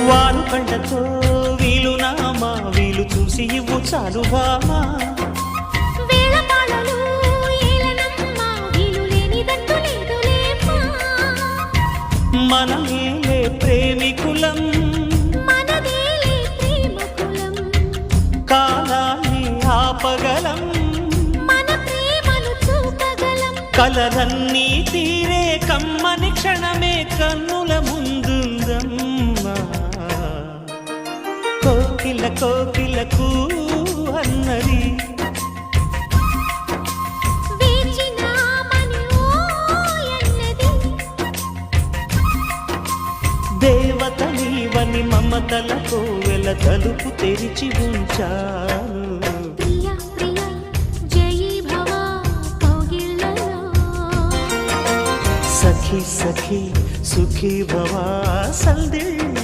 వాలు కండతో వీలు నామా వీలు చూసి ఇవ్వు చాలు బామా మనమేలే ప్రేమికులం కాలాన్ని ఆపగలం కలలన్నీ తీరే కమ్మని క్షణమే కన్నుల ముందుందమ్మా కోకిల కోకిలకు అన్నది దేవత నీవని మమతలకు వెల తలుపు తెరిచి ఉంచాను సఖీ సఖీ సుఖీ భవా సందిళ్ళ